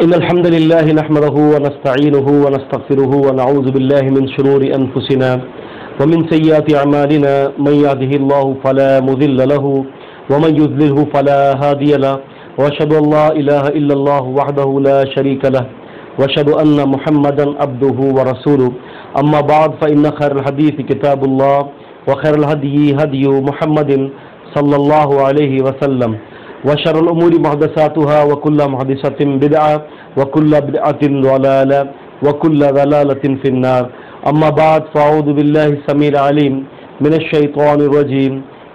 إن الحمد لله نحمده ونستعينه ونستغفره ونعوذ بالله من شرور أنفسنا ومن سيئات أعمالنا من يهده الله فلا مضل له ومن يضلله فلا هادي له وأشهد أن لا إله إلا الله وحده لا شريك له وأشهد أن محمدا عبده ورسوله أما بعد فإن خير الحديث كتاب الله وخير الهدي هدي محمد صلى الله عليه وسلم وشر الأمور محدثاتها وكل محدثة بدعة وكل بدعة ضلالة وكل ضلالة في النار أما بعد فأعوذ بالله السميع العليم من الشيطان الرجيم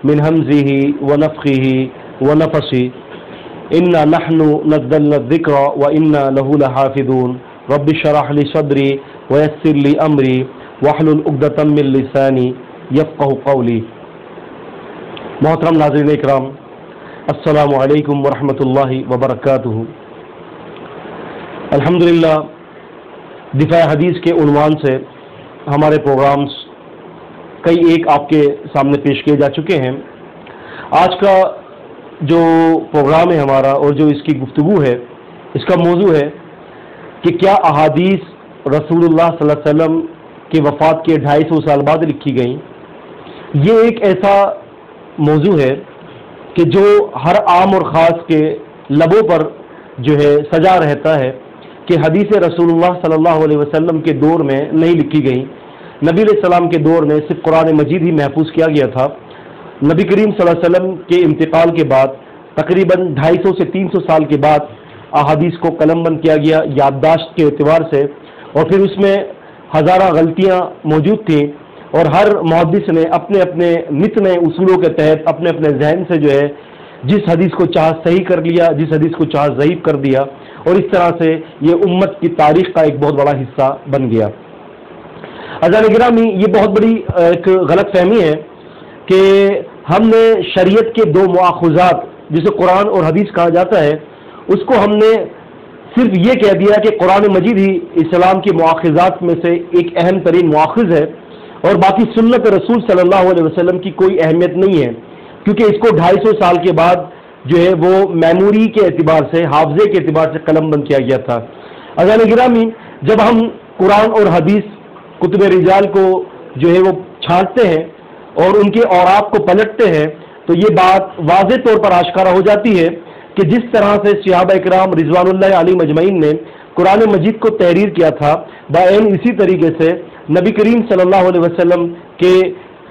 من همزه ونفخه ونفثه إنا نحن نزلنا الذكر وإنا له لحافظون رب اشرح لي صدري ويسر لي أمري واحلل عقدة من لساني يفقه قولي. محترم ناظرین اکرام، السلام علیکم ورحمۃ اللہ وبرکاتہ۔ الحمدللہ دفاع حدیث کے عنوان سے ہمارے پروگرامز کئی ایک آپ کے سامنے پیش کیے جا چکے ہیں۔ آج کا جو پروگرام ہے ہمارا اور جو اس کی گفتگو ہے، اس کا موضوع ہے کہ کیا احادیث رسول اللہ صلی اللہ علیہ وسلم کی وفات کے 250 سال بعد لکھی گئیں۔ یہ ایک ایسا موضوع ہے کہ جو ہر عام اور خاص کے لبوں پر جو ہے سجا رہتا ہے کہ حدیث رسول اللہ صلی اللہ علیہ وسلم کے دور میں نہیں لکھی گئی۔ نبی علیہ السلام کے دور میں صرف قرآن مجید ہی محفوظ کیا گیا تھا۔ نبی کریم صلی اللہ علیہ وسلم کے انتقال کے بعد تقریباً 250 سے 300 سال کے بعد احادیث کو قلم بند کیا گیا یادداشت کے اعتبار سے، اور پھر اس میں ہزارہ غلطیاں موجود تھیں، اور ہر محدث نے اپنے اپنے نت نئے اصولوں کے تحت اپنے اپنے ذہن سے جو ہے جس حدیث کو چاہ صحیح کر لیا، جس حدیث کو چاہ ضعیف کر دیا، اور اس طرح سے یہ امت کی تاریخ کا ایک بہت بڑا حصہ بن گیا۔ عزیزان گرامی، یہ بہت بڑی ایک غلط فہمی ہے کہ ہم نے شریعت کے دو مواخذات جسے قرآن اور حدیث کہا جاتا ہے، اس کو ہم نے صرف یہ کہہ دیا کہ قرآن مجید ہی اسلام کے مواخذات میں سے ایک اہم ترین مواخذ ہے، اور باقی سنت رسول صلی اللہ علیہ وسلم کی کوئی اہمیت نہیں ہے، کیونکہ اس کو 250 سال کے بعد جو ہے وہ میموری کے اعتبار سے، حافظے کے اعتبار سے قلم بند کیا گیا تھا۔ عزیزان گرامی، جب ہم قرآن اور حدیث کتب رجال کو جو ہے وہ چھانٹتے ہیں اور ان کے اوراق کو پلٹتے ہیں تو یہ بات واضح طور پر آشکارا ہو جاتی ہے کہ جس طرح سے صحابہ اکرام رضوان اللہ علیہم اجمعین نے قرآن مجید کو تحریر کیا تھا، بعین اسی طریقے سے نبی کریم صلی اللہ علیہ وسلم کے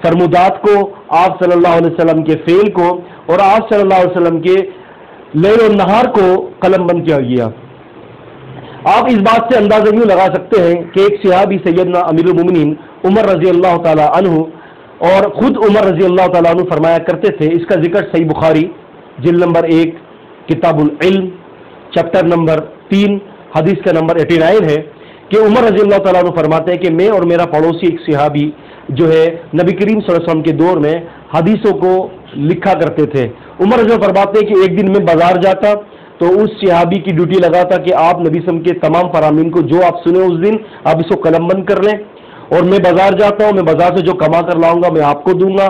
فرمودات کو، آپ صلی اللہ علیہ وسلم کے فعل کو، اور آپ صلی اللہ علیہ وسلم کے لیل و نہار کو قلم بند کیا گیا۔ آپ اس بات سے اندازہ یوں لگا سکتے ہیں کہ ایک صحابی سیدنا امیر المومنین عمر رضی اللہ تعالی عنہ، اور خود عمر رضی اللہ تعالیٰ عنہ فرمایا کرتے تھے، اس کا ذکر صحیح بخاری جلد نمبر 1 کتاب العلم چیپٹر نمبر 3 حدیث کا نمبر 89 ہے کہ عمر رضی اللہ تعالیٰ عنہ فرماتے ہیں کہ میں اور میرا پڑوسی ایک صحابی جو ہے نبی کریم صلی اللہ علیہ وسلم کے دور میں حدیثوں کو لکھا کرتے تھے۔ عمر رضی اللہ فرماتے ہیں کہ ایک دن میں بازار جاتا تو اس صحابی کی ڈیوٹی لگاتا کہ آپ نبی صلی اللہ علیہ وسلم کے تمام فرامین کو جو آپ سنے اس دن آپ اس کو قلم بند کر لیں، اور میں بازار جاتا ہوں، میں بازار سے جو کما کر لاؤں گا میں آپ کو دوں گا،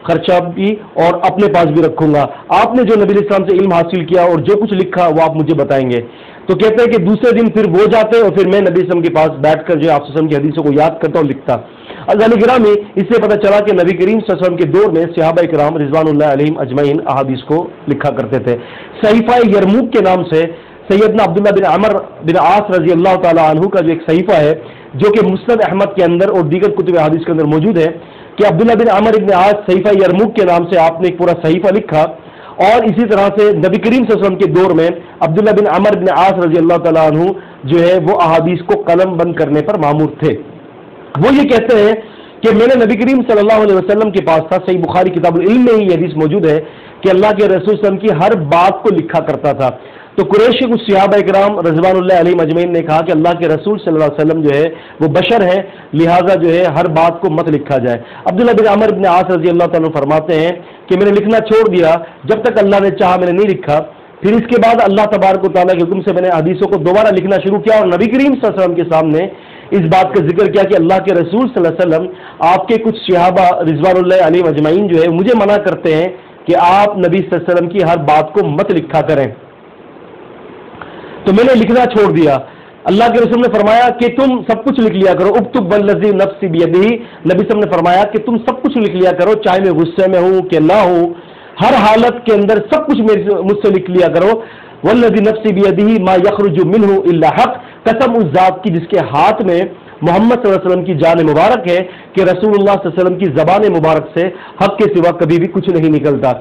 خرچہ بھی اور اپنے پاس بھی رکھوں گا، آپ نے جو نبی علیہ السلام سے علم حاصل کیا اور جو کچھ لکھا وہ آپ مجھے بتائیں گے۔ تو کہتے ہیں کہ دوسرے دن پھر وہ جاتے اور پھر میں نبی علیہ السلام کے پاس بیٹھ کر جو آپ صلی اللہ علیہ وسلم کی حدیثوں کو یاد کرتا اور لکھتا۔ عزیزان گرامی، اس سے پتہ چلا کہ نبی کریم صلی اللہ علیہ وسلم کے دور میں صحابہ کرام رضوان اللہ علیہم اجمعین احادیث کو لکھا کرتے تھے۔ صحیفہ یرموک کے نام سے سیدنا عبداللہ بن عمر بن عاص رضی اللہ تعالی عنہ کا جو ایک صحیفہ ہے جو کہ مسند احمد کے اندر اور دیگر کتب حدیث کے اندر موجود ہے کہ عبداللہ بن عمر بن عاص صحیفہ یرموک کے نام سے آپ نے ایک پورا صحیفہ لکھا، اور اسی طرح سے نبی کریم صلی اللہ علیہ وسلم کے دور میں عبداللہ بن عمر بن عاص رضی اللہ تعالیٰ عنہ جو ہے وہ احادیث کو قلم بند کرنے پر مامور تھے۔ وہ یہ کہتے ہیں کہ میں نے نبی کریم صلی اللہ علیہ وسلم کے پاس تھا، صحیح بخاری کتاب العلم میں ہی یہ حدیث موجود ہے کہ اللہ کے رسول صلی اللہ علیہ وسلم کی ہر بات کو لکھا کرتا تھا۔ تو قریش کے کچھ صحابہ اکرام رضوان اللہ علیہم اجمعین نے کہا کہ اللہ کے رسول صلی اللہ علیہ وسلم جو ہے وہ بشر ہیں، لہٰذا جو ہے ہر بات کو مت لکھا جائے۔ عبداللہ بن عمر بن عاص رضی اللہ تعالیٰ فرماتے ہیں کہ میں نے لکھنا چھوڑ دیا، جب تک اللہ نے چاہا میں نے نہیں لکھا، پھر اس کے بعد اللہ تبارک و تعالیٰ کے حکم سے میں نے حدیثوں کو دوبارہ لکھنا شروع کیا، اور نبی کریم صلی اللہ علیہ وسلم کے سامنے اس بات کا ذکر کیا کہ اللہ کے رسول صلی اللہ علیہ وسلم آپ کے کچھ صحابہ رضوان اللہ علیہم اجمعین جو ہے مجھے منع کرتے ہیں کہ آپ نبی صلی اللہ علیہ وسلم کی ہر بات کو مت لکھا کریں۔ تو میں نے لکھنا چھوڑ دیا۔ اللہ کے رسول نے فرمایا کہ تم سب کچھ لکھ لیا کرو، اکتب والذی نفسی بیدہ، نبی صاحب نے فرمایا کہ تم سب کچھ لکھ لیا کرو، چاہے میں غصے میں ہوں کہ نہ ہوں، ہر حالت کے اندر سب کچھ مجھ سے لکھ لیا کرو۔ والذی نفسی بیدہ ما یخرج منہ الا حق، قسم اس ذات کی جس کے ہاتھ میں محمد صلی اللہ علیہ وسلم کی جان مبارک ہے کہ رسول اللہ صلی اللہ علیہ وسلم کی زبان مبارک سے حق کے سوا کبھی بھی کچھ نہیں نکلتا۔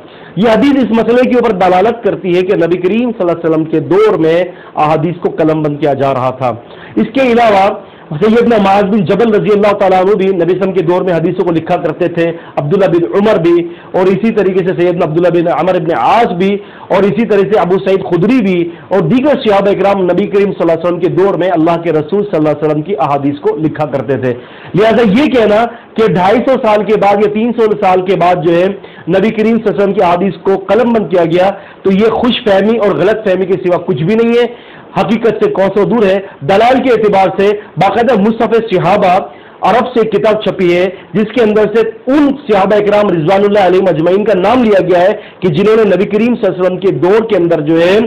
یہ حدیث اس مسئلے کے اوپر دلالت کرتی ہے کہ نبی کریم صلی اللہ علیہ وسلم کے دور میں احادیث کو قلم بند کیا جا رہا تھا۔ اس کے علاوہ سیدنا معاذ بن جبل رضی اللہ تعالیٰ عنہ بھی نبی صلی اللہ علیہ وسلم کے دور میں حدیثوں کو لکھا کرتے تھے، عبداللہ بن عمر بھی، اور اسی طریقے سے سیدنا عبداللہ بن عمر بن عاص بھی، اور اسی طرح سے ابو سعید خدری بھی، اور دیگر صحابہ اکرام نبی کریم صلی اللہ علیہ وسلم کے دور میں اللہ کے رسول صلی اللہ علیہ وسلم کی احادیث کو لکھا کرتے تھے۔ لہذا یہ کہنا کہ 250 سال کے بعد یا 300 سال کے بعد جو ہے نبی کریم صلی اللہ علیہ وسلم کی احادیث کو قلم بند کیا گیا، تو یہ خوش فہمی اور غلط فہمی کے سوا کچھ بھی نہیں ہے، حقیقت سے کوسوں دور ہے۔ دلائل کے اعتبار سے باقاعدہ مصحف صحابہ عرب سے کتاب چھپی ہے جس کے اندر سے ان صحابہ اکرام رضوان اللہ علیہم اجمعین کا نام لیا گیا ہے کہ جنہوں نے نبی کریم صلی اللہ علیہ وسلم کے دور کے اندر جو ہے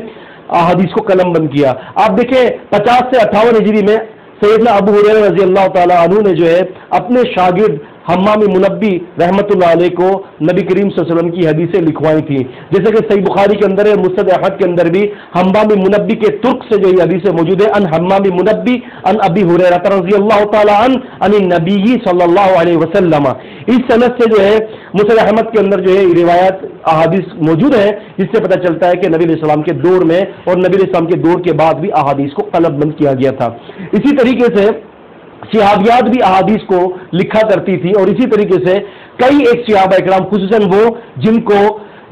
احادیث کو قلم بند کیا۔ آپ دیکھیں 50 سے 58 ہجری میں سیدنا ابو ہریرہ رضی اللہ تعالیٰ عنہ نے جو ہے اپنے شاگرد حمام منبی رحمۃ اللہ علیہ کو نبی کریم صلی اللہ علیہ وسلم کی حدیثیں لکھوائی تھیں، جیسے کہ صحیح بخاری کے اندر ہے، مسند احمد کے اندر بھی حمام منبی کے ترک سے جو یہ حدیثیں موجود ہے، ان حمام منبی ان ابی ہریرہ رضی اللہ تعالیٰ عنہ عن النبی صلی اللہ علیہ وسلم۔ اس سند سے جو ہے مسند احمد کے اندر جو ہے روایت احادیث موجود ہے، جس سے پتہ چلتا ہے کہ نبی علیہ السلام کے دور میں اور نبی علیہ السلام کے دور کے بعد بھی احادیث کو قلم بند کیا گیا تھا۔ اسی طریقے سے صحابیات بھی احادیث کو لکھا کرتی تھی، اور اسی طریقے سے کئی ایک صحابہ اکرام خصوصاً وہ جن کو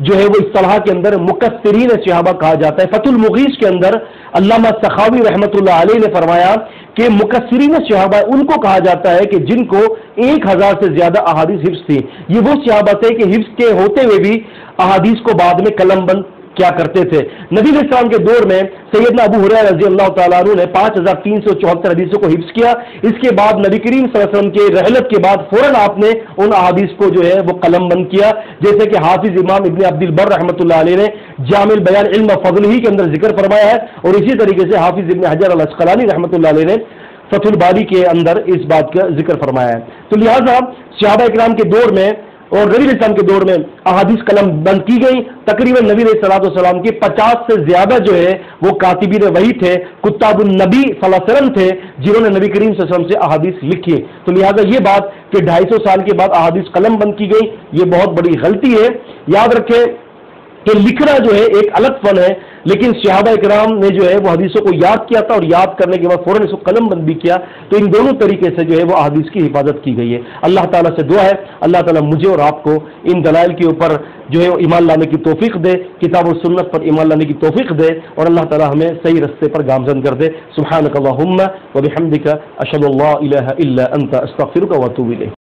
جو ہے وہ اصطلاح کے اندر مکثرین صحابہ کہا جاتا ہے، فتح المغیث کے اندر علامہ سخاوی رحمۃ اللہ علیہ نے فرمایا کہ مکثرین صحابہ ان کو کہا جاتا ہے کہ جن کو 1000 سے زیادہ احادیث حفظ تھی۔ یہ وہ صحابہ تھے کہ حفظ کے ہوتے ہوئے بھی احادیث کو بعد میں قلم بند کیا کرتے تھے۔ نبی علیہ السلام کے دور میں سیدنا ابو ہریرہ رضی اللہ تعالیٰ عنہ نے 5374 حدیثوں کو حفظ کیا۔ اس کے بعد نبی کریم صلی اللہ علیہ وسلم کے رحلت کے بعد فوراً آپ نے ان احادیث کو جو ہے وہ قلم بند کیا، جیسے کہ حافظ امام ابن عبد البر رحمۃ اللہ علیہ نے جامع البیان علم و فضل ہی کے اندر ذکر فرمایا ہے، اور اسی طریقے سے حافظ ابن حجر العسقلانی رحمۃ اللہ علیہ نے فتح الباری کے اندر اس بات کا ذکر فرمایا ہے۔ تو لہٰذا صحابہ اکرام کے دور میں اور نبی علیہ السلام کے دور میں احادیث قلم بند کی گئی۔ تقریباً نبی علیہ السلام کے 50 سے زیادہ جو ہے وہ کاتبین وحی تھے، کتاب النبی صلی اللہ علیہ وسلم تھے، جنہوں نے نبی کریم صلی اللہ علیہ وسلم سے احادیث لکھی۔ تو لہٰذا یہ بات کہ 250 سال کے بعد احادیث قلم بند کی گئی، یہ بہت بڑی غلطی ہے۔ یاد رکھیں کہ لکھنا جو ہے ایک الگ فن ہے، لیکن صحابہ اکرام نے جو ہے وہ حدیثوں کو یاد کیا تھا، اور یاد کرنے کے بعد فوراً اس کو قلم بند بھی کیا، تو ان دونوں طریقے سے جو ہے وہ احادیث کی حفاظت کی گئی ہے۔ اللہ تعالیٰ سے دعا ہے اللہ تعالیٰ مجھے اور آپ کو ان دلائل کے اوپر جو ہے ایمان لانے کی توفیق دے، کتاب و سنت پر ایمان لانے کی توفیق دے، اور اللہ تعالیٰ ہمیں صحیح رستے پر گامزن کر دے۔ سبحانک اللہم و بحمدک اشہد ان لا الہ الا انت استغفرک و اتوب الیک۔